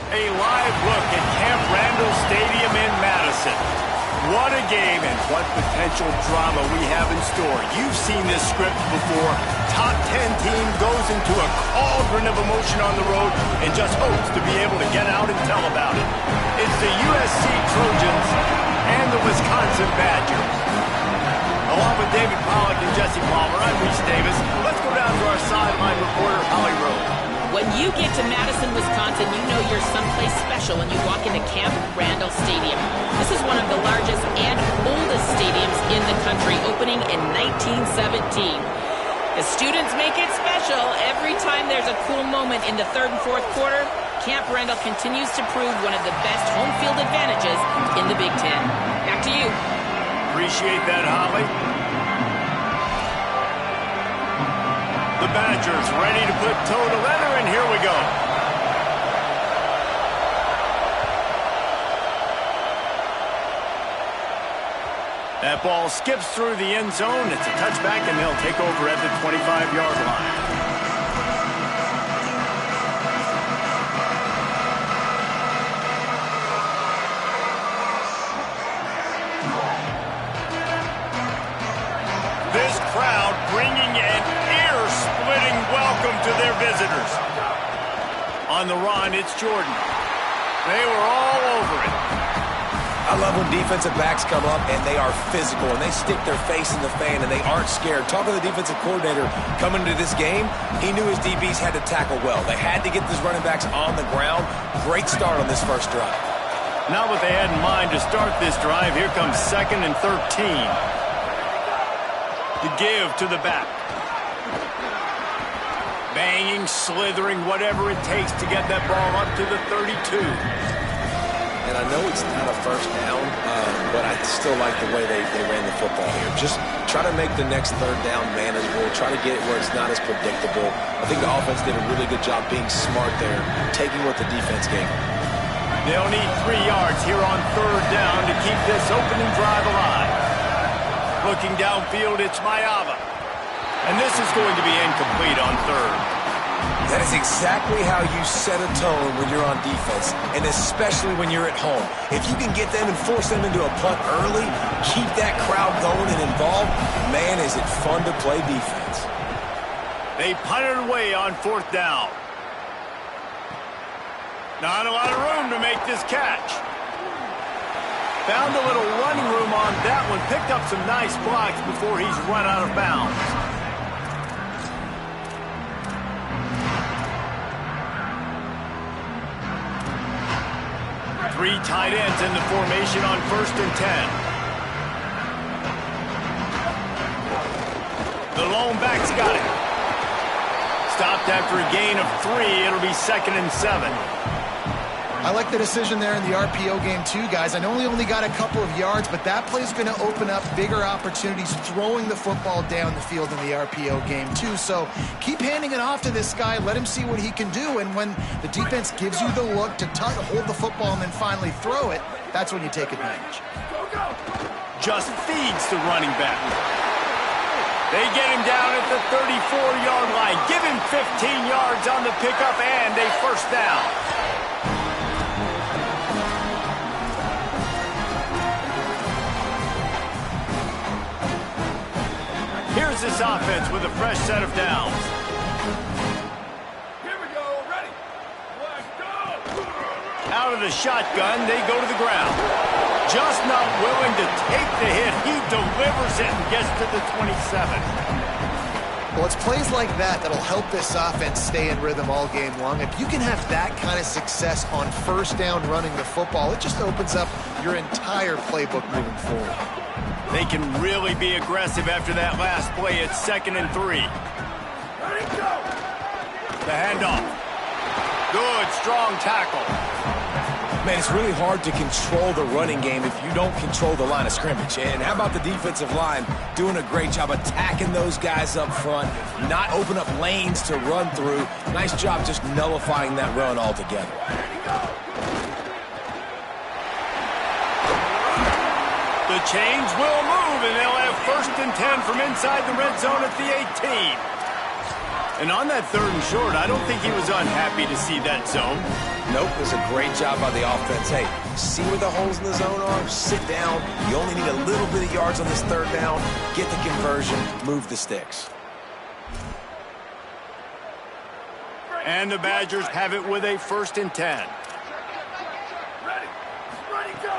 A live look at Camp Randall Stadium in Madison. What a game and what potential drama we have in store. You've seen this script before. Top 10 team goes into a cauldron of emotion on the road and just hopes to be able to get out and tell about it. It's the USC Trojans and the Wisconsin Badgers. Along with David Pollack and Jesse Palmer, I'm Reese Davis. Let's go down to our sideline reporter, Holly Rowe. When you get to Madison, Wisconsin, you know you're someplace special when you walk into Camp Randall Stadium. This is one of the largest and oldest stadiums in the country, opening in 1917. The students make it special. Every time there's a cool moment in the third and fourth quarter, Camp Randall continues to prove one of the best home field advantages in the Big Ten. Back to you. Appreciate that, Holly. The Badgers ready to put toe to leather, and here we go. That ball skips through the end zone. It's a touchback, and they'll take over at the 25-yard line. This crowd bringing an ear-splitting welcome to their visitors. On the run, it's Jordan. They were all over it. I love when defensive backs come up and they are physical and they stick their face in the fan and they aren't scared. Talking to the defensive coordinator coming into this game, he knew his DBs had to tackle well. They had to get these running backs on the ground. Great start on this first drive. Not what they had in mind to start this drive. Here comes 2nd and 13. To give to the back. Banging, slithering, whatever it takes to get that ball up to the 32. And I know it's not a first down, but I still like the way they ran the football here. Just try to make the next third down manageable. Try to get it where it's not as predictable. I think the offense did a really good job being smart there, taking what the defense gave them. They'll need 3 yards here on third down to keep this opening drive alive. Looking downfield, it's Mayava. And this is going to be incomplete on third. That is exactly how you set a tone when you're on defense, and especially when you're at home. If you can get them and force them into a punt early, keep that crowd going and involved, man, is it fun to play defense. They punted away on 4th down. Not a lot of room to make this catch. Found a little running room on that one. Picked up some nice blocks before he's run out of bounds. Three tight ends in the formation on 1st and 10. The lone back's got it. Stopped after a gain of 3. It'll be 2nd and 7. I like the decision there in the RPO game too, guys. I know he only got a couple of yards, but that play's going to open up bigger opportunities throwing the football down the field in the RPO game too. So keep handing it off to this guy. Let him see what he can do. And when the defense gives you the look to hold the football and then finally throw it, that's when you take advantage. Just feeds the running back. They get him down at the 34-yard line. Give him 15 yards on the pickup and a 1st down. Here's this offense with a fresh set of downs. Here we go, ready. Let's go. Out of the shotgun, they go to the ground. Just not willing to take the hit. He delivers it and gets to the 27. Well, it's plays like that that'll help this offense stay in rhythm all game long. If you can have that kind of success on 1st down running the football, it just opens up your entire playbook moving forward. They can really be aggressive after that last play. It's 2nd and 3. Ready, go. The handoff. Good, strong tackle. Man, it's really hard to control the running game if you don't control the line of scrimmage. And how about the defensive line doing a great job attacking those guys up front, not open up lanes to run through. Nice job just nullifying that run altogether. The chains will move, and they'll have 1st and 10 from inside the red zone at the 18. And on that 3rd and short, I don't think he was unhappy to see that zone. Nope, it was a great job by the offense. Hey, see where the holes in the zone are? Sit down. You only need a little bit of yards on this 3rd down. Get the conversion. Move the sticks. And the Badgers have it with a 1st and 10. Ready, go.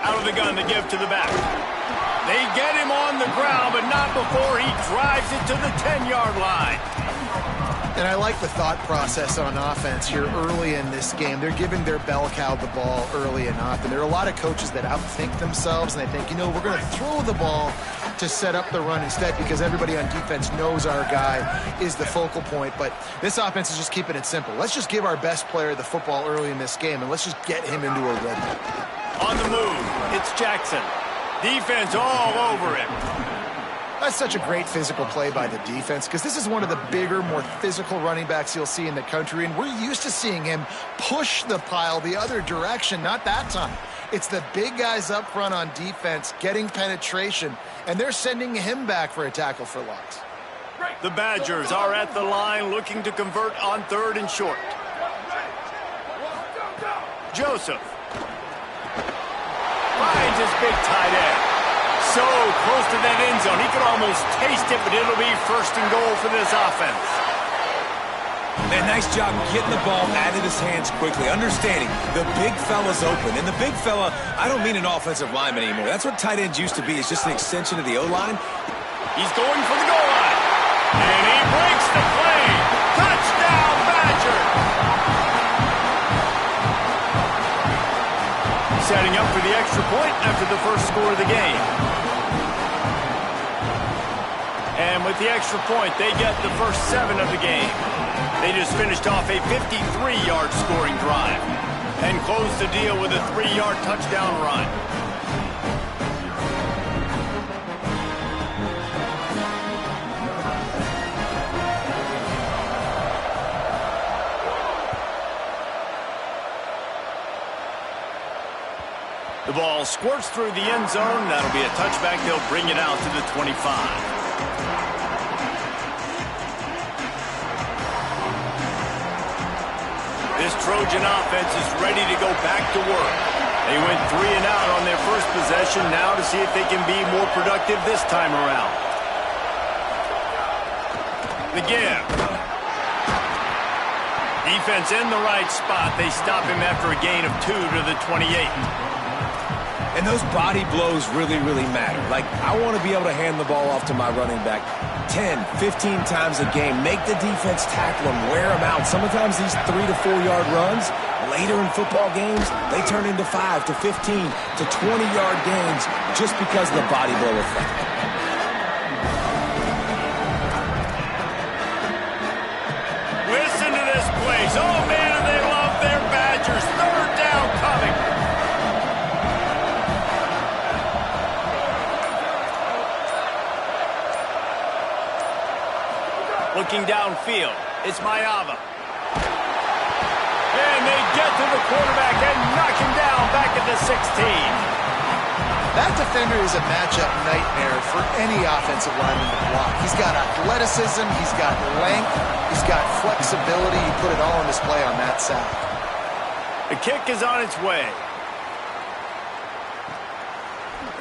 Out of the gun to give to the back. They get him on the ground, but not before he drives it to the 10-yard line. And I like the thought process on offense here early in this game. They're giving their bell cow the ball early and often. There are a lot of coaches that outthink themselves, and they think, you know, we're going to throw the ball to set up the run instead because everybody on defense knows our guy is the focal point. But this offense is just keeping it simple. Let's just give our best player the football early in this game, and let's just get him into a rhythm. On the move, it's Jackson. Defense all over him. That's such a great physical play by the defense because this is one of the bigger, more physical running backs you'll see in the country, and we're used to seeing him push the pile the other direction. Not that time. It's the big guys up front on defense getting penetration, and they're sending him back for a tackle for loss. The Badgers are at the line looking to convert on 3rd and short. Joseph finds his big tight end. So close to that end zone. He could almost taste it, but it'll be 1st and goal for this offense. Man, nice job getting the ball out of his hands quickly, understanding the big fella's open. And the big fella, I don't mean an offensive lineman anymore. That's what tight ends used to be. It's just an extension of the O-line. He's going for the goal line. And he breaks the play. Touchdown, Badger. Setting up for the extra point after the first score of the game. And with the extra point, they get the first 7 of the game. They just finished off a 53-yard scoring drive and closed the deal with a 3-yard touchdown run. The ball squirts through the end zone. That'll be a touchback. They'll bring it out to the 25. This Trojan offense is ready to go back to work. They went 3 and out on their first possession. Now to see if they can be more productive this time around. The give. Defense in the right spot. They stop him after a gain of 2 to the 28. And those body blows really, really matter. Like, I want to be able to hand the ball off to my running back 10, 15 times a game. Make the defense tackle him, wear him out. Sometimes these 3 to 4 yard runs, later in football games, they turn into 5 to 15 to 20 yard gains just because of the body blow effect. Listen to this place. Oh, man, and they love their Badgers. Third down coming. Looking downfield, it's Mayava. And they get to the quarterback and knock him down back at the 16. That defender is a matchup nightmare for any offensive lineman to block. He's got athleticism, he's got length, he's got flexibility. You put it all on display on that sack. The kick is on its way.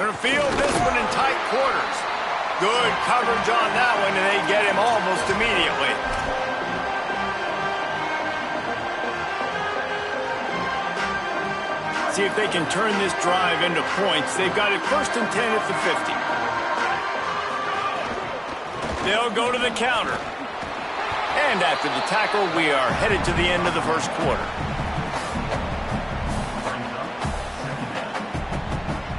Gonna field this one in tight quarters. Good coverage on that one, and they get him almost immediately. See if they can turn this drive into points. They've got it 1st and 10 at the 50. They'll go to the counter. And after the tackle, we are headed to the end of the first quarter.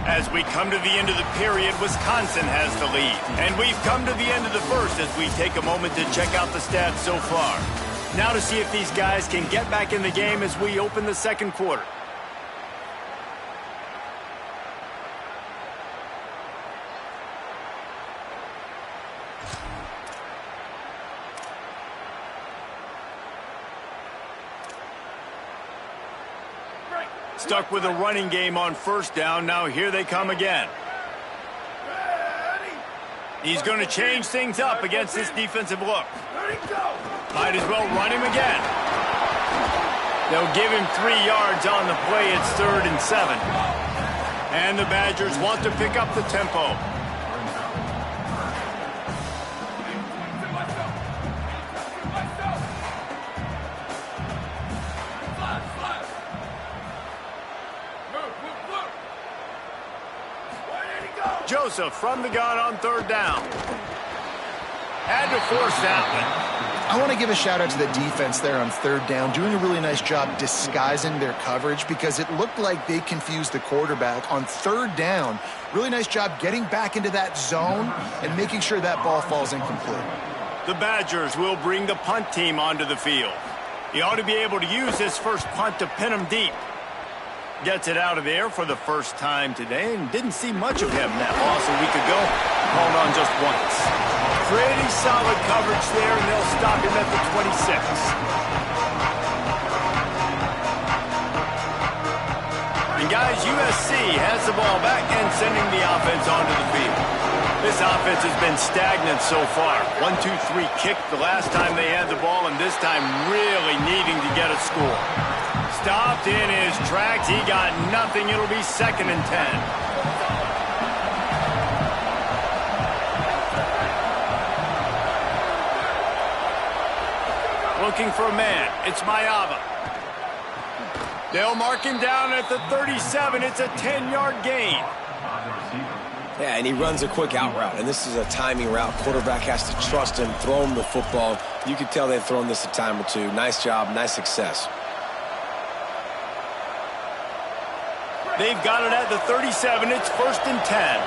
As we come to the end of the period, Wisconsin has the lead. And we've come to the end of the first as we take a moment to check out the stats so far. Now to see if these guys can get back in the game as we open the second quarter. Stuck with a running game on first down. Now here they come again. He's going to change things up against this defensive look. Might as well run him again. They'll give him 3 yards on the play. It's 3rd and 7. And the Badgers want to pick up the tempo. Joseph from the gun on 3rd down. Had to force that one. I want to give a shout out to the defense there on 3rd down, doing a really nice job disguising their coverage because it looked like they confused the quarterback on 3rd down. Really nice job getting back into that zone and making sure that ball falls incomplete. The Badgers will bring the punt team onto the field. He ought to be able to use this first punt to pin him deep. Gets it out of there for the first time today and didn't see much of him that loss a week ago. Called on just once. Pretty solid coverage there, and they'll stop him at the 26. And guys, USC has the ball back and sending the offense onto the field. This offense has been stagnant so far. 1-2-3 kick the last time they had the ball, and this time really needing to get a score. Stopped in his tracks. He got nothing. It'll be 2nd and 10. Looking for a man. It's Mayava. They'll mark him down at the 37. It's a 10-yard gain. Yeah, and he runs a quick out route, and this is a timing route. Quarterback has to trust him, throw him the football. You can tell they've thrown this a time or two. Nice job, nice success. They've got it at the 37. It's 1st and 10.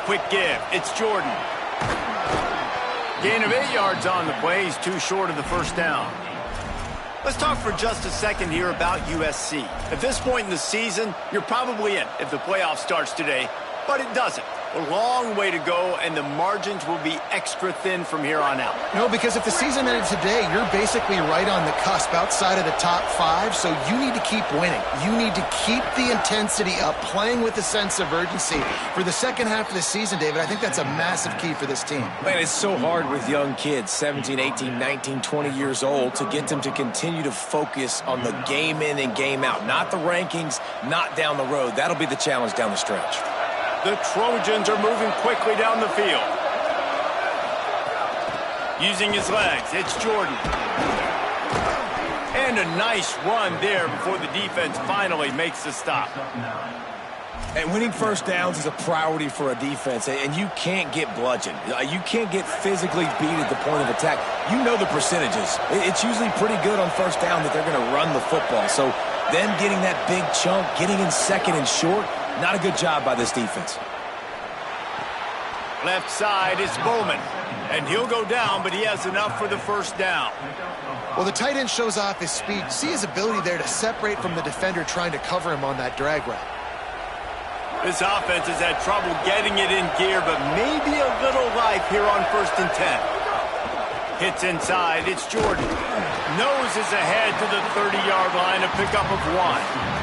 Quick give. It's Jordan. Gain of 8 yards on the play. He's too short of the first down. Let's talk for just a second here about USC. At this point in the season, you're probably in if the playoff starts today, but it doesn't. A long way to go, and the margins will be extra thin from here on out. No, because if the season ended today, you're basically right on the cusp outside of the top 5, so you need to keep winning. You need to keep the intensity up, playing with a sense of urgency. For the second half of the season, David, I think that's a massive key for this team. Man, it's so hard with young kids, 17, 18, 19, 20 years old, to get them to continue to focus on the game in and game out. Not the rankings, not down the road. That'll be the challenge down the stretch. The Trojans are moving quickly down the field. Using his legs, it's Jordan. And a nice run there before the defense finally makes the stop. And winning first downs is a priority for a defense, and you can't get bludgeoned. You can't get physically beat at the point of attack. You know the percentages. It's usually pretty good on first down that they're going to run the football. So them getting that big chunk, getting in second and short, not a good job by this defense. Left side is Bowman. And he'll go down, but he has enough for the first down. Well, the tight end shows off his speed. See his ability there to separate from the defender trying to cover him on that drag route. This offense has had trouble getting it in gear, but maybe a little life here on 1st and 10. Hits inside, it's Jordan. Noses ahead to the 30-yard line, a pickup of 1.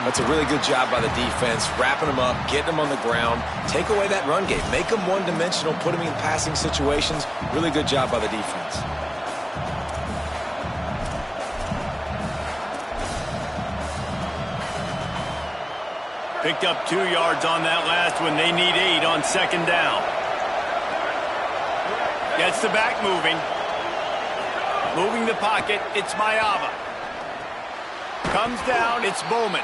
That's a really good job by the defense, wrapping them up, getting them on the ground, take away that run game, make them one-dimensional, put them in passing situations. Really good job by the defense. Picked up 2 yards on that last one. They need 8 on 2nd down. Gets the back moving. Moving the pocket, it's Mayava. Comes down, it's Bowman.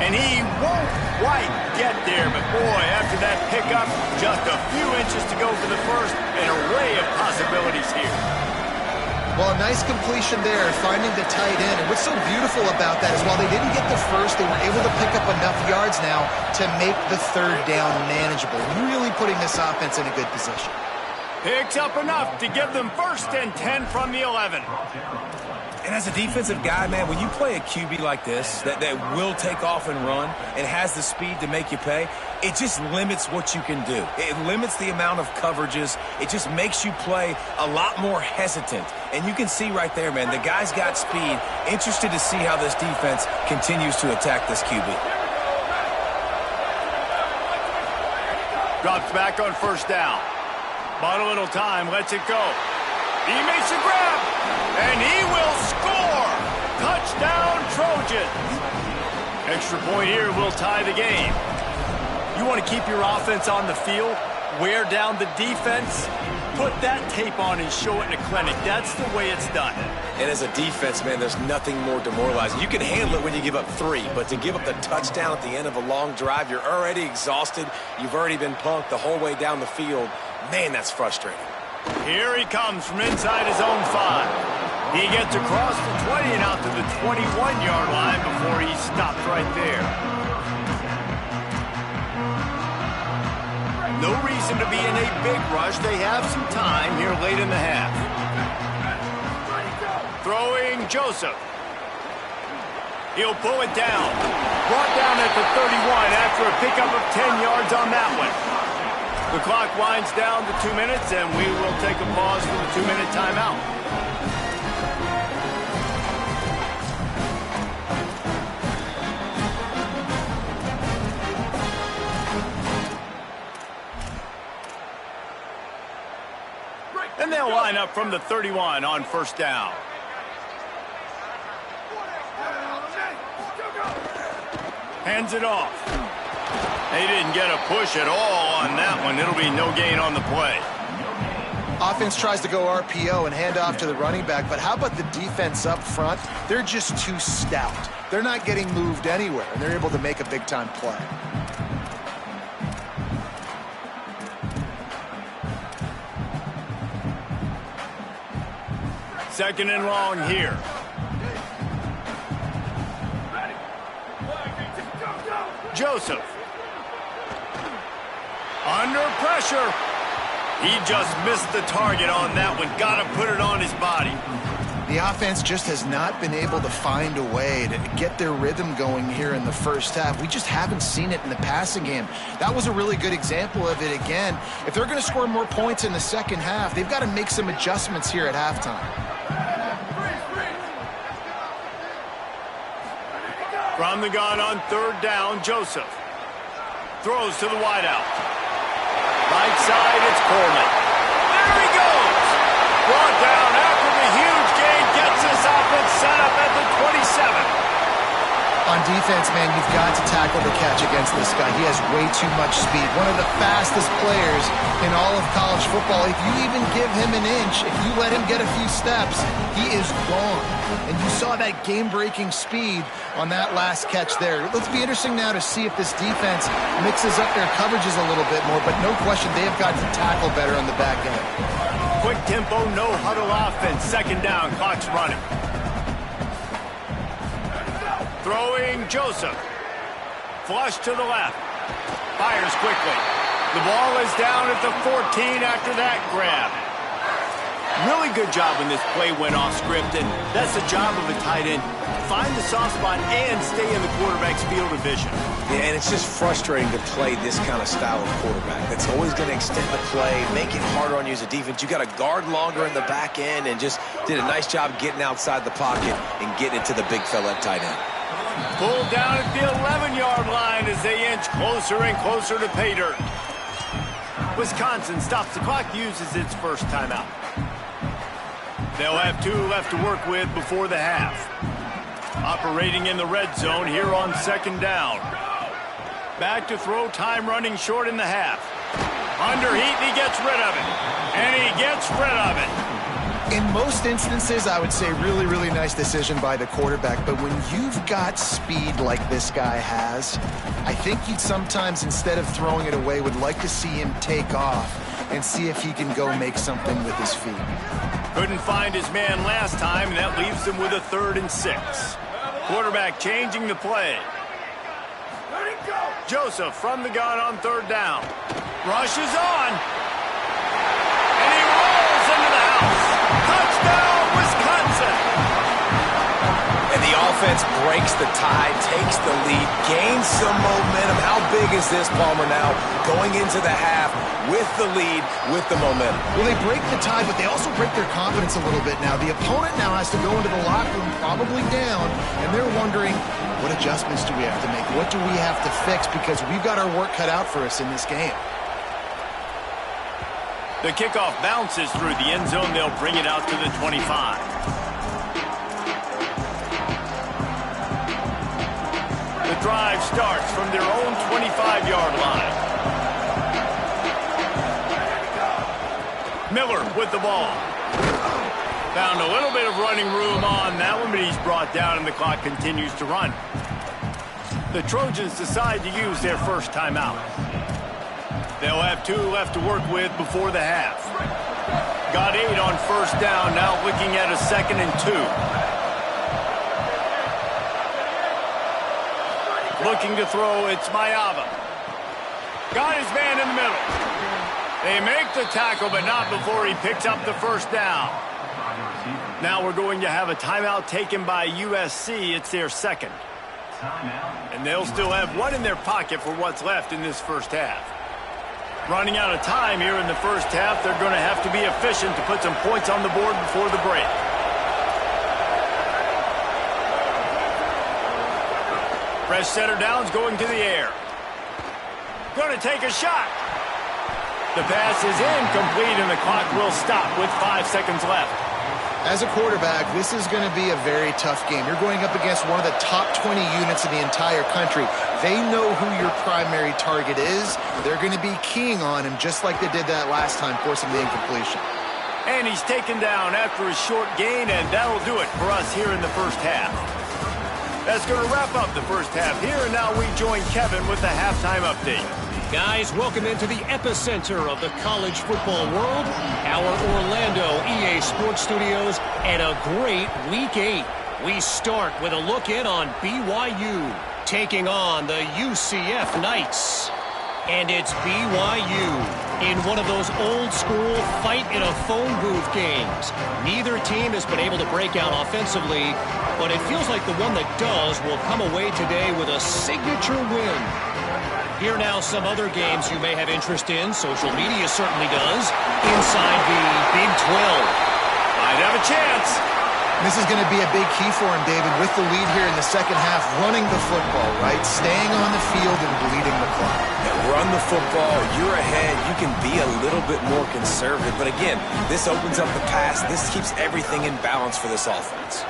And he won't quite get there, but boy, after that pickup, just a few inches to go for the first. An array of possibilities here. Well, a nice completion there, finding the tight end. And what's so beautiful about that is while they didn't get the first, they were able to pick up enough yards now to make the 3rd down manageable. Really putting this offense in a good position. Picks up enough to give them 1st and 10 from the 11. And as a defensive guy, man, when you play a QB like this that will take off and run and has the speed to make you pay, it just limits what you can do. It limits the amount of coverages. It just makes you play a lot more hesitant. And you can see right there, man, the guy's got speed. Interested to see how this defense continues to attack this QB. Drops back on 1st down. Bought a little time, lets it go. He makes a grab, and he will score! Touchdown, Trojans! Extra point here will tie the game. You want to keep your offense on the field, wear down the defense, put that tape on and show it in a clinic. That's the way it's done. And as a defense, man, there's nothing more demoralizing. You can handle it when you give up 3, but to give up the touchdown at the end of a long drive, you're already exhausted. You've already been punked the whole way down the field. Man, that's frustrating. Here he comes from inside his own 5. He gets across the 20 and out to the 21-yard line before he stopped right there. No reason to be in a big rush. They have some time here late in the half. Throwing Joseph. He'll pull it down. Brought down at the 31 after a pickup of 10 yards on that one. The clock winds down to 2 minutes, and we will take a pause for the 2-minute timeout. And they'll line up from the 31 on 1st down. Hands it off. They didn't get a push at all on that one. It'll be no gain on the play. Offense tries to go RPO and hand off to the running back, but how about the defense up front? They're just too stout. They're not getting moved anywhere, and they're able to make a big-time play. Second and long here. Joseph. Under pressure. He just missed the target on that one. Got to put it on his body. The offense just has not been able to find a way to get their rhythm going here in the first half. We just haven't seen it in the passing game. That was a really good example of it again. If they're going to score more points in the second half, they've got to make some adjustments here at halftime. From the gun on 3rd down, Joseph. Throws to the wideout. Right side, it's Coleman. There he goes! Brought down after the huge gain, gets this offense set up at the 27. On defense, man, you've got to tackle the catch against this guy. He has way too much speed. One of the fastest players in all of college football. If you even give him an inch, if you let him get a few steps, he is gone. And you saw that game-breaking speed on that last catch there. Let's be interesting now to see if this defense mixes up their coverages a little bit more, but no question they have got to tackle better on the back end. Quick tempo, no huddle offense. Second down, clock's running. Throwing Joseph. Flush to the left. Fires quickly. The ball is down at the 14 after that grab. Really good job when this play went off script, and that's the job of a tight end. Find the soft spot and stay in the quarterback's field of vision. Yeah, and it's just frustrating to play this kind of style of quarterback. That's always going to extend the play, make it harder on you as a defense. You got to guard longer in the back end, and just did a nice job getting outside the pocket and getting it to the big fella at tight end. Pulled down at the 11-yard line as they inch closer and closer to pay dirt. Wisconsin stops the clock, uses its first timeout. They'll have 2 left to work with before the half. Operating in the red zone here on second down. Back to throw, time running short in the half. Under heat, and he gets rid of it. And he gets rid of it. In most instances, I would say really, really nice decision by the quarterback. But when you've got speed like this guy has, I think you'd sometimes, instead of throwing it away, would like to see him take off and see if he can go make something with his feet. Couldn't find his man last time, and that leaves him with a 3rd and 6. Quarterback changing the play. Joseph from the gun on 3rd down. Rushes on. And he rolls into the house. Touchdown, Wisconsin. And the offense breaks the tie, takes the lead, gains some momentum. How big is this, Palmer, now going into the half with the lead, with the momentum? Well, they break the tie, but they also break their confidence a little bit now. The opponent now has to go into the locker room, probably down, and they're wondering, what adjustments do we have to make? What do we have to fix? Because we've got our work cut out for us in this game. The kickoff bounces through the end zone. They'll bring it out to the 25. The drive starts from their own 25-yard line. Miller with the ball. Found a little bit of running room on that one, but he's brought down and the clock continues to run. The Trojans decide to use their first timeout. They'll have 2 left to work with before the half. Got 8 on first down, now looking at a 2nd and 2. Looking to throw, it's Mayava. Got his man in the middle. They make the tackle, but not before he picks up the first down. Now we're going to have a timeout taken by USC. It's their 2nd. And they'll still have 1 in their pocket for what's left in this first half. Running out of time here in the first half, they're going to have to be efficient to put some points on the board before the break. Fresh center downs going to the air. Going to take a shot. The pass is incomplete and the clock will stop with 5 seconds left. As a quarterback, this is going to be a very tough game. You're going up against one of the top 20 units in the entire country. They know who your primary target is. They're going to be keying on him just like they did that last time, forcing the incompletion. And he's taken down after a short gain, and that'll do it for us here in the first half. That's going to wrap up the first half here, and now we join Kevin with the halftime update. Guys, welcome into the epicenter of the college football world, our Orlando EA Sports Studios, and a great Week 8. We start with a look in on BYU, taking on the UCF Knights. And it's BYU in one of those old-school fight-in-a-phone booth games. Neither team has been able to break out offensively, but it feels like the one that does will come away today with a signature win. Here now some other games you may have interest in. Social media certainly does. Inside the Big 12. Might have a chance. This is going to be a big key for him, David, with the lead here in the second half, running the football, right? Staying on the field and bleeding the clock. Yeah, run the football. You're ahead. You can be a little bit more conservative. But again, this opens up the pass. This keeps everything in balance for this offense.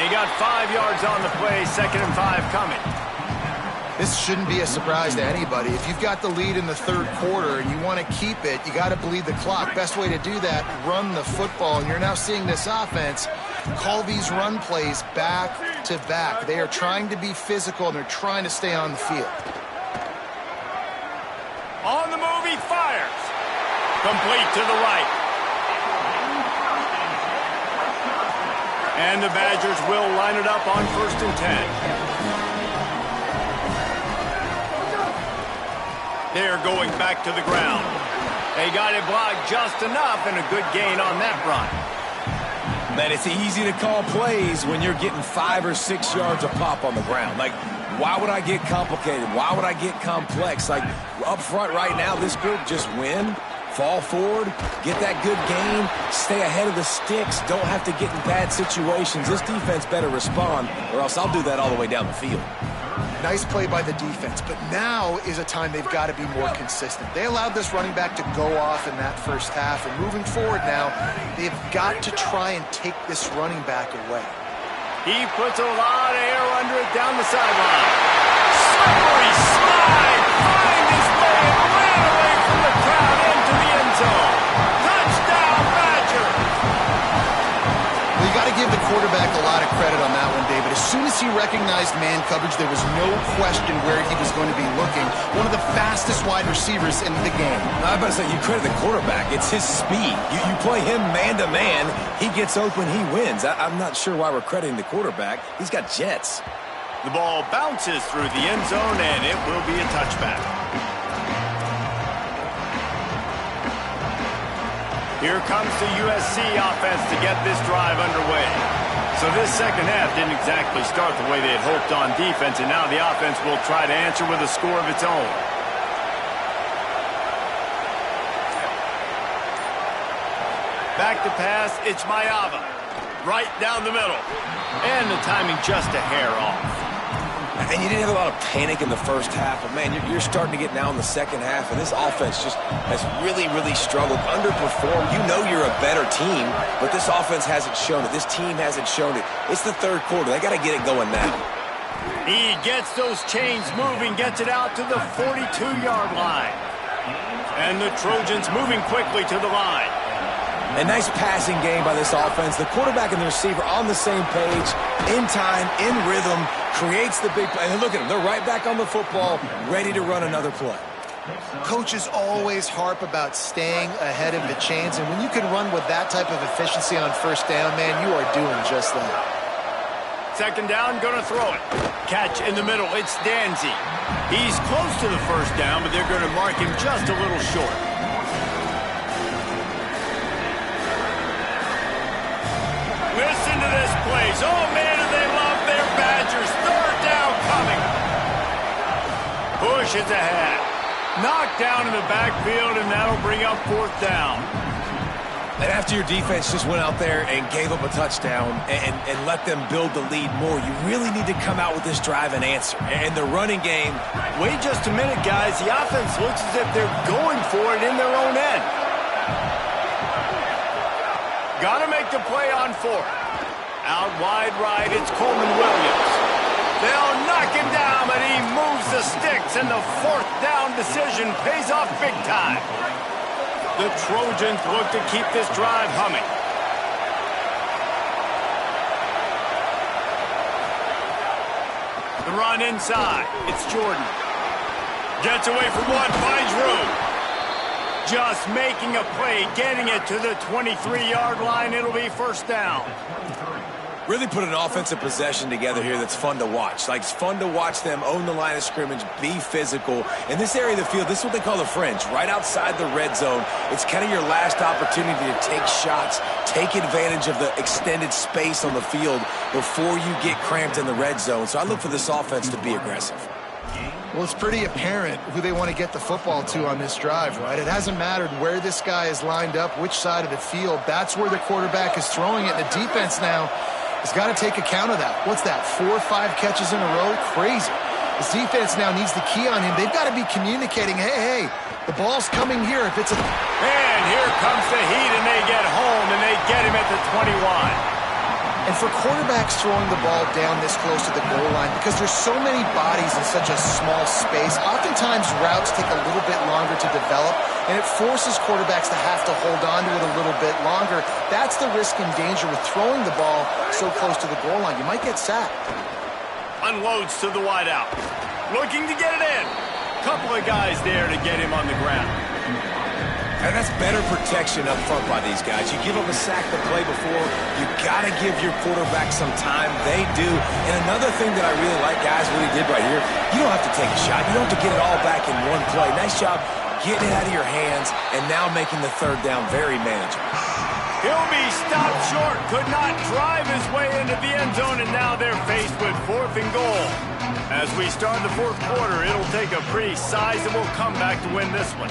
They got 5 yards on the play, 2nd and 5 coming. This shouldn't be a surprise to anybody. If you've got the lead in the third quarter and you want to keep it, you got to bleed the clock. Best way to do that, run the football. And you're now seeing this offense call these run plays back to back. They are trying to be physical, and they're trying to stay on the field. On the move, he fires. Complete to the right. And the Badgers will line it up on 1st and 10. They're going back to the ground. They got it blocked just enough, and a good gain on that run. Man, it's easy to call plays when you're getting 5 or 6 yards a pop on the ground. Like, why would I get complicated? Why would I get complex? Like, up front right now, this group just win, fall forward, get that good gain, stay ahead of the sticks, don't have to get in bad situations. This defense better respond, or else I'll do that all the way down the field. Nice play by the defense, but now is a time they've got to be more consistent. They allowed this running back to go off in that first half, and moving forward now, they've got to try and take this running back away. He puts a lot of air under it down the sideline. Slippery slide, find his way and ran away from the crowd into the end zone. Touchdown, Badger! Well, you got to give the quarterback a lot of credit on that one, David. As soon as he recognized man coverage, there was no question where he was going to be looking. One of the fastest wide receivers in the game. I was about to say, you credit the quarterback. It's his speed. You play him man-to-man, he gets open, he wins. I'm not sure why we're crediting the quarterback. He's got jets. The ball bounces through the end zone, and it will be a touchback. Here comes the USC offense to get this drive underway. So this second half didn't exactly start the way they had hoped on defense, and now the offense will try to answer with a score of its own. Back to pass, it's Mayava. Right down the middle. And the timing just a hair off. And you didn't have a lot of panic in the first half, but, man, you're starting to get now in the second half, and this offense just has really, really struggled, underperformed. You know you're a better team, but this offense hasn't shown it. This team hasn't shown it. It's the third quarter. They got to get it going now. He gets those chains moving, gets it out to the 42-yard line. And the Trojans moving quickly to the line. A nice passing game by this offense. The quarterback and the receiver on the same page, in time, in rhythm, creates the big play. And look at them. They're right back on the football, ready to run another play. Coaches always harp about staying ahead of the chains, and when you can run with that type of efficiency on first down, man, you are doing just that. Second down, gonna throw it. Catch in the middle, it's Danzy. He's close to the first down, but they're gonna mark him just a little short. Listen to this place. Oh, man, do they love their Badgers. Third down coming. Push is ahead. Knocked down in the backfield, and that'll bring up 4th down. And after your defense just went out there and gave up a touchdown and let them build the lead more, you really need to come out with this drive and answer. And the running game... Wait just a minute, guys. The offense looks as if they're going for it in their own end. Got to make the play on 4th. Out wide right, it's Coleman Williams. They'll knock him down, but he moves the sticks, and the 4th down decision pays off big time. The Trojans look to keep this drive humming. The run inside. It's Jordan. Gets away from one, finds room. Just making a play, getting it to the 23-yard line. It'll be 1st down. Really put an offensive possession together here that's fun to watch. Like, it's fun to watch them own the line of scrimmage, be physical. In this area of the field, this is what they call the fringe, right outside the red zone. It's kind of your last opportunity to take shots, take advantage of the extended space on the field before you get cramped in the red zone. So I look for this offense to be aggressive. Well, it's pretty apparent who they want to get the football to on this drive, right? It hasn't mattered where this guy is lined up, which side of the field. That's where the quarterback is throwing it. The defense now has got to take account of that. What's that, 4 or 5 catches in a row? Crazy. This defense now needs the key on him. They've got to be communicating, hey, the ball's coming here. If it's a... And here comes the heat, and they get home, and they get him at the 21. And for quarterbacks throwing the ball down this close to the goal line, because there's so many bodies in such a small space, oftentimes routes take a little bit longer to develop, and it forces quarterbacks to have to hold on to it a little bit longer. That's the risk and danger with throwing the ball so close to the goal line. You might get sacked. Unloads to the wideout. Looking to get it in. Couple of guys there to get him on the ground. And that's better protection up front by these guys. You give them a sack the play before, you got to give your quarterback some time. They do. And another thing that I really like, guys, what he did right here, you don't have to take a shot. You don't have to get it all back in one play. Nice job getting it out of your hands and now making the third down very manageable. He'll be stopped short. Could not drive his way into the end zone, and now they're faced with 4th and goal. As we start the 4th quarter, it'll take a pretty sizable comeback to win this one.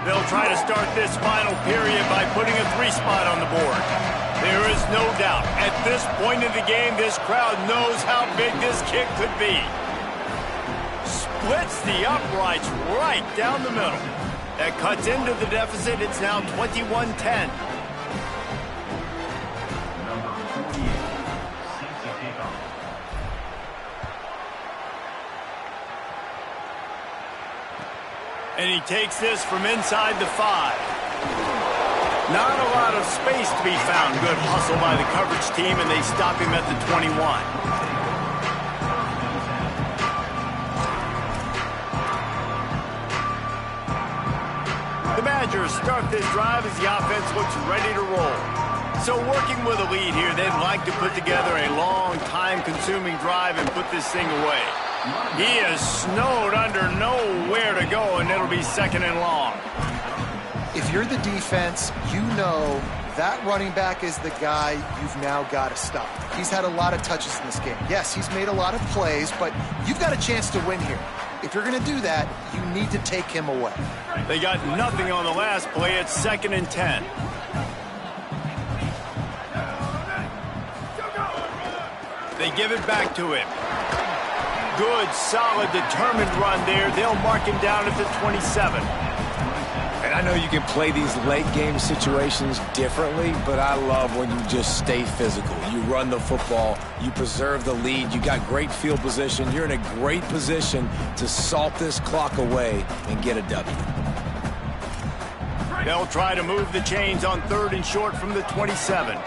They'll try to start this final period by putting a 3 spot on the board. There is no doubt, at this point in the game, this crowd knows how big this kick could be. Splits the uprights right down the middle. That cuts into the deficit. It's now 21-10. And he takes this from inside the 5. Not a lot of space to be found. Good hustle by the coverage team, and they stop him at the 21. The Badgers start this drive as the offense looks ready to roll. So working with a lead here, they'd like to put together a long, time-consuming drive and put this thing away. He is snowed under, nowhere to go, and it'll be 2nd and long. If you're the defense, you know that running back is the guy you've now got to stop. He's had a lot of touches in this game. Yes, he's made a lot of plays, but you've got a chance to win here. If you're going to do that, you need to take him away. They got nothing on the last play. It's 2nd and 10. They give it back to him. Good, solid, determined run there. They'll mark him down at the 27. And I know you can play these late-game situations differently, but I love when you just stay physical. You run the football, you preserve the lead, you got great field position, you're in a great position to salt this clock away and get a W. They'll try to move the chains on 3rd and short from the 27.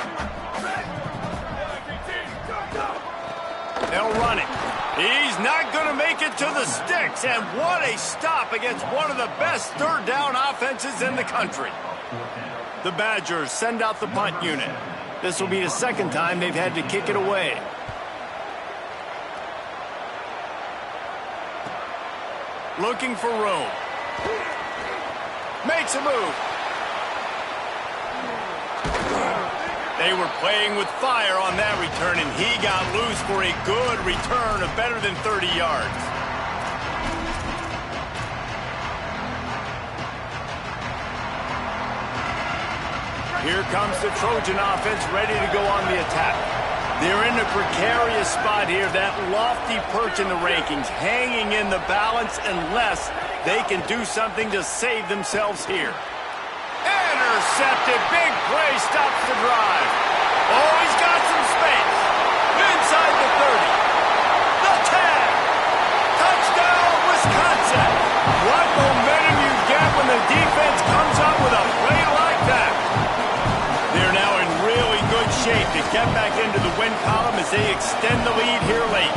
They'll run it. He's not going to make it to the sticks, and what a stop against one of the best 3rd down offenses in the country. The Badgers send out the punt unit. This will be the 2nd time they've had to kick it away. Looking for room. Makes a move. They were playing with fire on that return, and he got loose for a good return of better than 30 yards. Here comes the Trojan offense ready to go on the attack. They're in a precarious spot here, that lofty perch in the rankings, hanging in the balance unless they can do something to save themselves here. Intercepted, big play, stops the drive. Oh, he's got some space. Inside the 30. The 10. Touchdown, Wisconsin. What momentum you get when the defense comes up with a play like that. They're now in really good shape to get back into the win column as they extend the lead here late.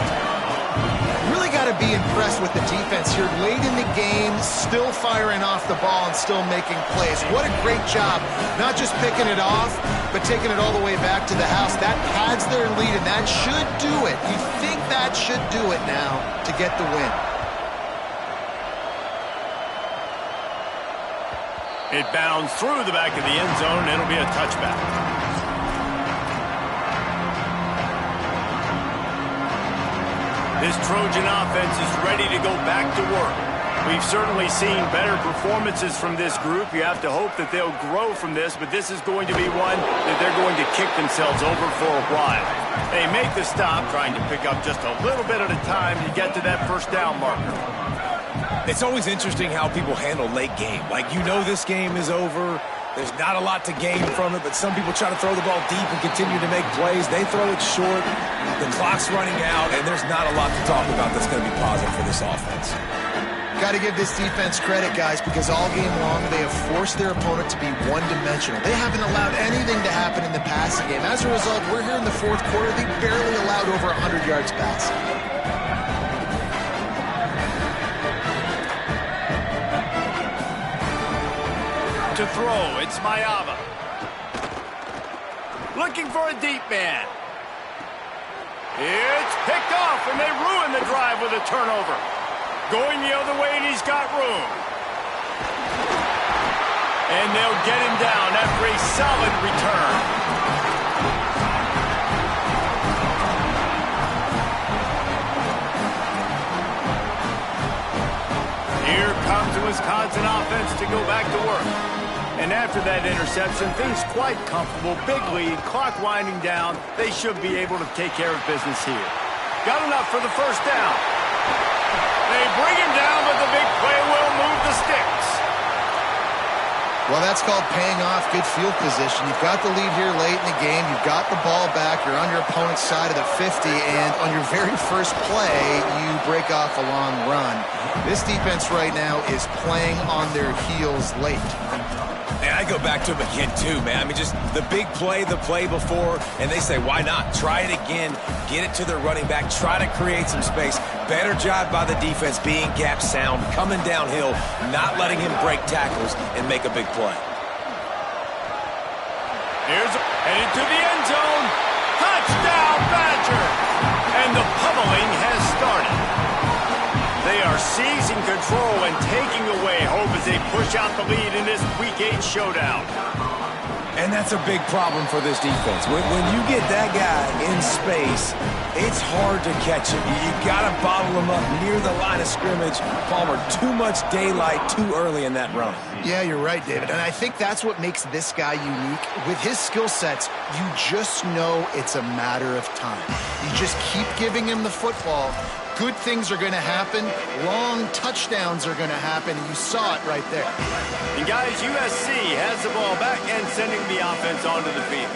Really got to be impressed with the defense here late in the game, still firing off the ball and still making plays. What a great job, not just picking it off, but taking it all the way back to the house. That pads their lead, and that should do it. You think that should do it now to get the win. It bounds through the back of the end zone, and it'll be a touchback. This Trojan offense is ready to go back to work. We've certainly seen better performances from this group. You have to hope that they'll grow from this, but this is going to be one that they're going to kick themselves over for a while. They make the stop, trying to pick up just a little bit at a time to get to that first down marker. It's always interesting how people handle late game. Like, you know this game is over. There's not a lot to gain from it, but some people try to throw the ball deep and continue to make plays. They throw it short. The clock's running out, and there's not a lot to talk about that's going to be positive for this offense. Got to give this defense credit, guys, because all game long they have forced their opponent to be one-dimensional. They haven't allowed anything to happen in the passing game. As a result, we're here in the fourth quarter. They barely allowed over 100 yards passing. To throw, it's Mayava. Looking for a deep man. It's picked off, and they ruin the drive with a turnover. Going the other way, and he's got room. And they'll get him down after a solid return. Here comes the Wisconsin offense to go back to work. And after that interception, things quite comfortable. Big lead, clock winding down. They should be able to take care of business here. Got enough for the first down. They bring him down, but the big play will move the sticks. Well, that's called paying off good field position. You've got the lead here late in the game. You've got the ball back. You're on your opponent's side of the 50, and on your very first play, you break off a long run. This defense right now is playing on their heels late. Man, I go back to him again, too, man. I mean, just the big play, the play before, and they say, why not? Try it again, get it to their running back, try to create some space. Better job by the defense being gap sound, coming downhill, not letting him break tackles and make a big play. Here's headed to the end zone. Touchdown, Badger! And the pummeling has started. They are seizing control and taking away hope as they push out the lead in this Week 8 showdown. And that's a big problem for this defense. When you get that guy in space, it's hard to catch him. You got to bottle him up near the line of scrimmage. Palmer, too much daylight too early in that run. Yeah, you're right, David. And I think that's what makes this guy unique. With his skill sets, you just know it's a matter of time. You just keep giving him the football. Good things are going to happen. Long touchdowns are going to happen. And you saw it right there. And guys, USC has the ball back and sending the offense onto the field.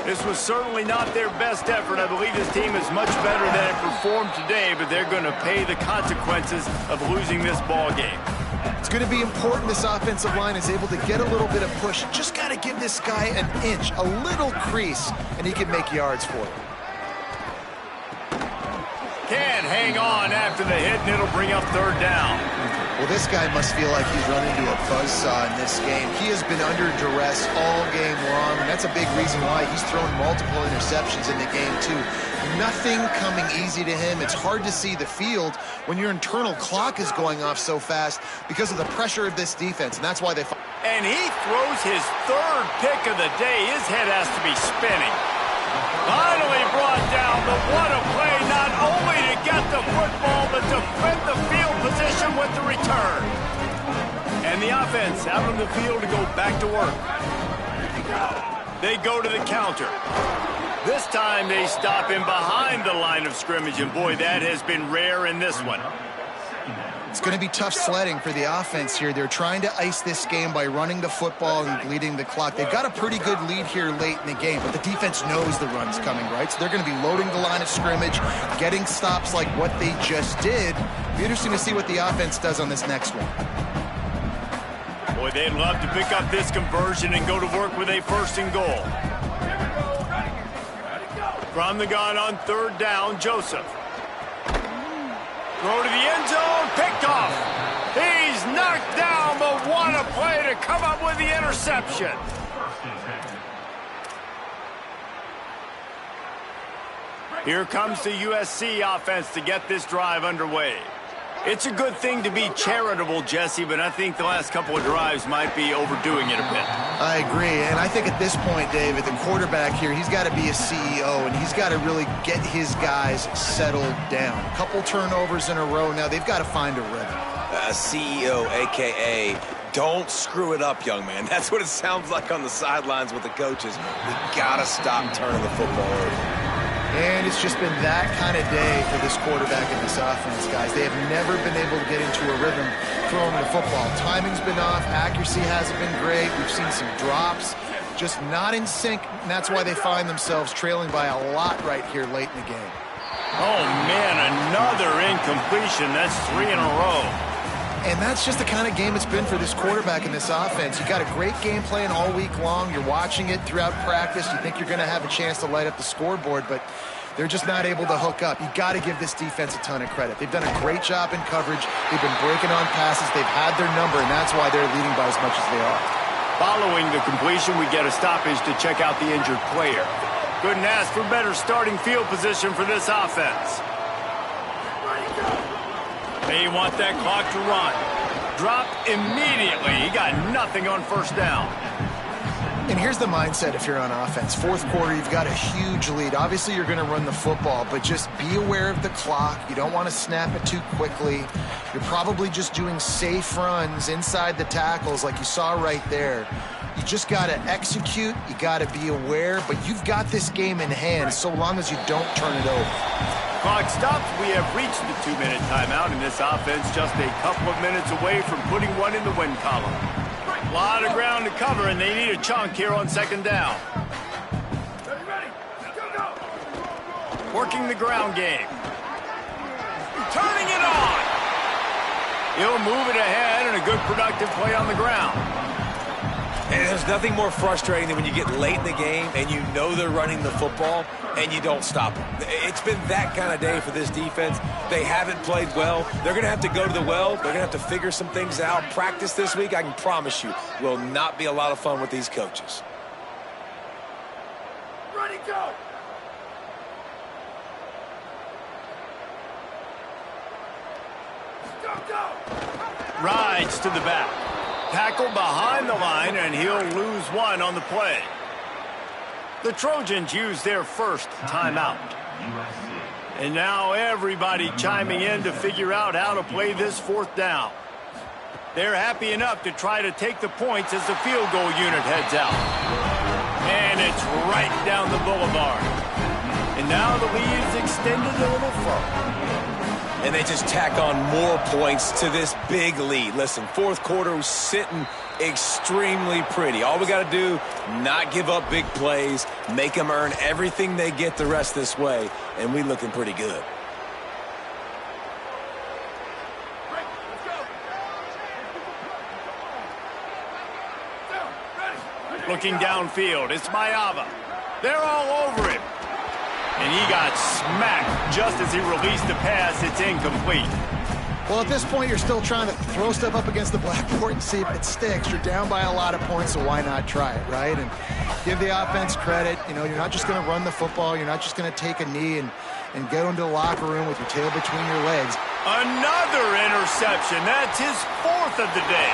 This was certainly not their best effort. I believe this team is much better than it performed today, but they're going to pay the consequences of losing this ball game. It's going to be important this offensive line is able to get a little bit of push. Just got to give this guy an inch, a little crease, and he can make yards for it. Can't hang on after the hit, and it'll bring up third down. Well, this guy must feel like he's run into a buzzsaw in this game. He has been under duress all game long, and that's a big reason why he's thrown multiple interceptions in the game, too. Nothing coming easy to him. It's hard to see the field when your internal clock is going off so fast because of the pressure of this defense, and that's why they... And he throws his third pick of the day. His head has to be spinning. Finally brought down, but what a play, not only to get the football, but to flip the field position with the return. And the offense out on the field to go back to work. They go to the counter. This time they stop him behind the line of scrimmage, and boy, that has been rare in this one. It's going to be tough sledding for the offense here. They're trying to ice this game by running the football and bleeding the clock. They've got a pretty good lead here late in the game, but the defense knows the run's coming, right? So they're going to be loading the line of scrimmage, getting stops like what they just did. It'll be interesting to see what the offense does on this next one. Boy, they'd love to pick up this conversion and go to work with a first and goal. From the gun on third down, Joseph. Throw to the end zone, picked off. He's knocked down, but what a play to come up with the interception. Here comes the USC offense to get this drive underway. It's a good thing to be charitable, Jesse, but I think the last couple of drives might be overdoing it a bit. I agree, and I think at this point, David, the quarterback here, he's got to be a CEO, and he's got to really get his guys settled down. A couple turnovers in a row now. They've got to find a rhythm. a CEO, a.k.a. don't screw it up, young man. That's what it sounds like on the sidelines with the coaches. We got to stop turning the football over. And it's just been that kind of day for this quarterback and this offense, guys. They have never been able to get into a rhythm throwing the football. Timing's been off. Accuracy hasn't been great. We've seen some drops. Just not in sync, and that's why they find themselves trailing by a lot right here late in the game. Oh, man, another incompletion. That's 3 in a row. And that's just the kind of game it's been for this quarterback and this offense. You got a great game plan all week long. You're watching it throughout practice. You think you're going to have a chance to light up the scoreboard, but they're just not able to hook up. You got to give this defense a ton of credit. They've done a great job in coverage. They've been breaking on passes. They've had their number, and that's why they're leading by as much as they are. Following the completion, we get a stoppage to check out the injured player. Couldn't ask for better starting field position for this offense. They want that clock to run. Drop immediately. He got nothing on first down. And here's the mindset if you're on offense. Fourth quarter, you've got a huge lead. Obviously, you're going to run the football, but just be aware of the clock. You don't want to snap it too quickly. You're probably just doing safe runs inside the tackles like you saw right there. You just got to execute. You got to be aware, but you've got this game in hand so long as you don't turn it over. Clock stops. We have reached the 2-minute timeout, and this offense just a couple of minutes away from putting one in the win column. A lot of ground to cover, and they need a chunk here on second down. Working the ground game. Turning it on. He'll move it ahead, and a good productive play on the ground. And there's nothing more frustrating than when you get late in the game and you know they're running the football and you don't stop them. It's been that kind of day for this defense. They haven't played well. They're going to have to go to the well. They're going to have to figure some things out. Practice this week, I can promise you, will not be a lot of fun with these coaches. Ready, go! Go! Rides to the back. Tackle behind the line, and he'll lose one on the play. The Trojans use their first timeout. And now everybody chiming in to figure out how to play this fourth down. They're happy enough to try to take the points as the field goal unit heads out. And it's right down the boulevard. And now the lead is extended a little further. And they just tack on more points to this big lead. Listen, fourth quarter was sitting extremely pretty. All we got to do, not give up big plays, make them earn everything they get the rest this way, and we looking pretty good. Looking downfield, it's Mayava. They're all over him. And he got smacked just as he released the pass. It's incomplete. Well, at this point, you're still trying to throw stuff up against the blackboard and see if it sticks. You're down by a lot of points, so why not try it, right? And give the offense credit. You know, you're not just going to run the football. You're not just going to take a knee and go into the locker room with your tail between your legs. Another interception. That's his fourth of the day.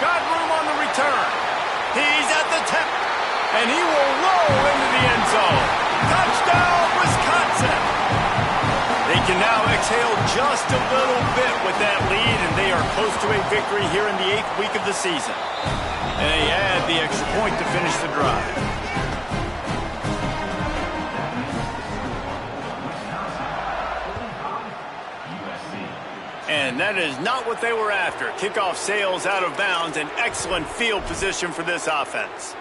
Got room on the return. He's at the tip, and he will roll into the end zone. Touchdown, Wisconsin! They can now exhale just a little bit with that lead, and they are close to a victory here in the 8th week of the season. And they add the extra point to finish the drive. And that is not what they were after. Kickoff sails out of bounds, and excellent field position for this offense.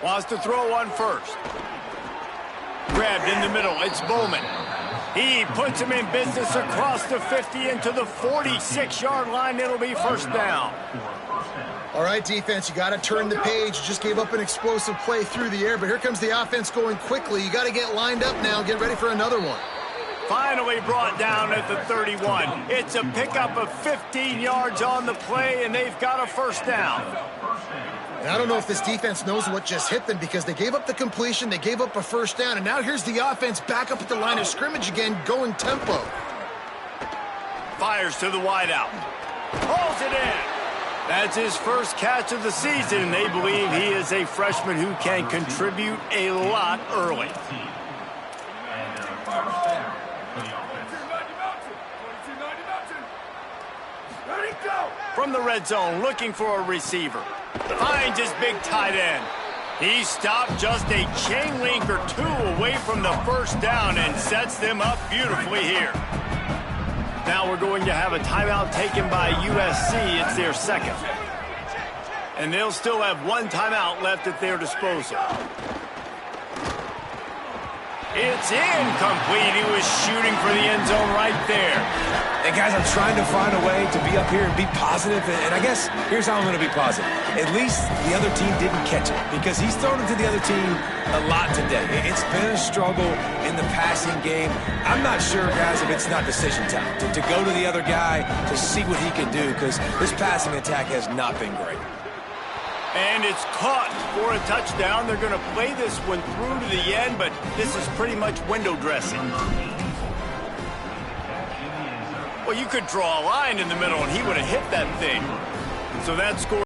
Wants to throw one first. Grabbed in the middle. It's Bowman. He puts him in business across the 50 into the 46-yard line. It'll be first down. All right, defense, you got to turn the page. You just gave up an explosive play through the air, but here comes the offense going quickly. You got to get lined up now and get ready for another one. Finally brought down at the 31. It's a pickup of 15 yards on the play, and they've got a first down. And I don't know if this defense knows what just hit them because they gave up the completion, they gave up a first down, and now here's the offense back up at the line of scrimmage again, going tempo. Fires to the wideout. Pulls it in. That's his first catch of the season, and they believe he is a freshman who can contribute a lot early. From the red zone, looking for a receiver. Finds his big tight end. He stopped just a chain link or two away from the first down and sets them up beautifully here. Now we're going to have a timeout taken by USC. It's their second. And they'll still have one timeout left at their disposal. It's incomplete. He was shooting for the end zone right there. And guys, I'm trying to find a way to be up here and be positive, and I guess here's how I'm going to be positive. At least the other team didn't catch it, because he's thrown it to the other team a lot today. It's been a struggle in the passing game. I'm not sure, guys, if it's not decision time to go to the other guy to see what he can do, because this passing attack has not been great. And it's caught for a touchdown. They're going to play this one through to the end, but this is pretty much window dressing. Well, you could draw a line in the middle, and he would have hit that thing. So that score